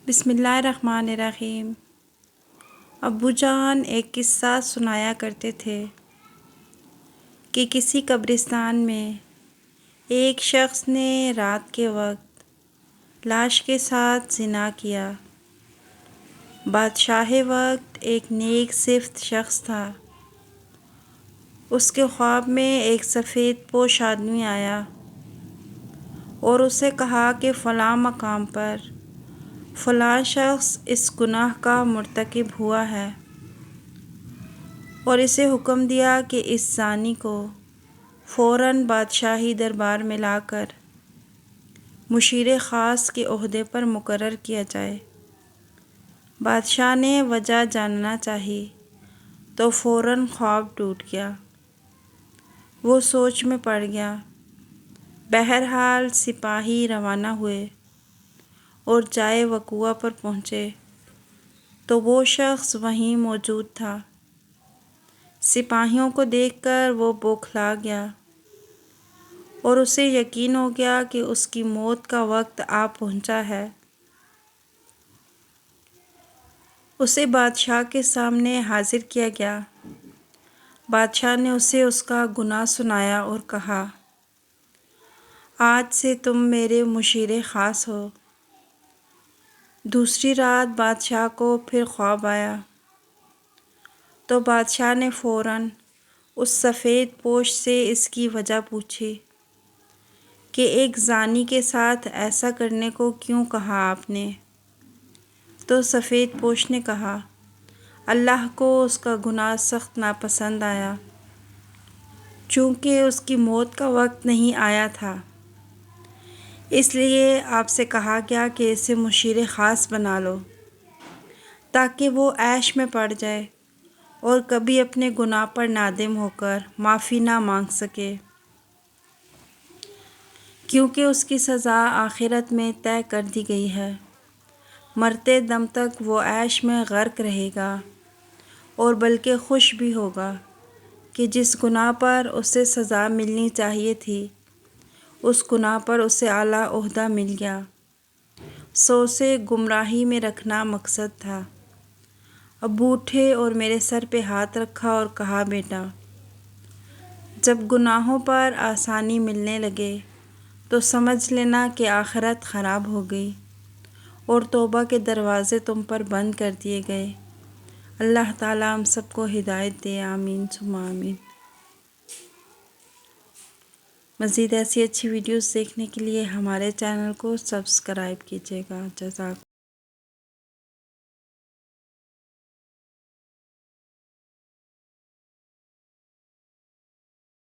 بسم اللہ الرحمن الرحیم۔ ابو جان ایک قصہ سنایا کرتے تھے کہ کسی قبرستان میں ایک شخص نے رات کے وقت لاش کے ساتھ زنا کیا۔ بادشاہ وقت ایک نیک صفت شخص تھا۔ اس کے خواب میں ایک سفید پوش آدمی آیا اور اسے کہا کہ فلاں مقام پر فلاں شخص اس گناہ کا مرتکب ہوا ہے، اور اسے حکم دیا کہ اس زانی کو فوراً بادشاہی دربار میں لا کر مشیر خاص کے عہدے پر مقرر کیا جائے۔ بادشاہ نے وجہ جاننا چاہی تو فوراً خواب ٹوٹ گیا۔ وہ سوچ میں پڑ گیا۔ بہرحال سپاہی روانہ ہوئے اور جائے وقوع پر پہنچے تو وہ شخص وہیں موجود تھا۔ سپاہیوں کو دیکھ کر وہ بوکھلا گیا اور اسے یقین ہو گیا کہ اس کی موت کا وقت آ پہنچا ہے۔ اسے بادشاہ کے سامنے حاضر کیا گیا۔ بادشاہ نے اسے اس کا گناہ سنایا اور کہا، آج سے تم میرے مشیر خاص ہو۔ دوسری رات بادشاہ کو پھر خواب آیا تو بادشاہ نے فوراً اس سفید پوش سے اس کی وجہ پوچھی کہ ایک زانی کے ساتھ ایسا کرنے کو کیوں کہا آپ نے؟ تو سفید پوش نے کہا، اللہ کو اس کا گناہ سخت ناپسند آیا، چونکہ اس کی موت کا وقت نہیں آیا تھا، اس لیے آپ سے کہا گیا کہ اسے مشیر خاص بنا لو تاکہ وہ عیش میں پڑ جائے اور کبھی اپنے گناہ پر نادم ہو کر معافی نہ مانگ سکے، کیونکہ اس کی سزا آخرت میں طے کر دی گئی ہے۔ مرتے دم تک وہ عیش میں غرق رہے گا اور بلکہ خوش بھی ہوگا کہ جس گناہ پر اسے سزا ملنی چاہیے تھی اس گناہ پر اسے اعلیٰ عہدہ مل گیا۔ سو اسے گمراہی میں رکھنا مقصد تھا۔ ابو اٹھے اور میرے سر پہ ہاتھ رکھا اور کہا، بیٹا، جب گناہوں پر آسانی ملنے لگے تو سمجھ لینا کہ آخرت خراب ہو گئی اور توبہ کے دروازے تم پر بند کر دیے گئے۔ اللہ تعالیٰ ہم سب کو ہدایت دے، آمین ثم آمین۔ مزید ایسی اچھی ویڈیوز دیکھنے کے لیے ہمارے چینل کو سبسکرائب کیجیے گا۔ جزاک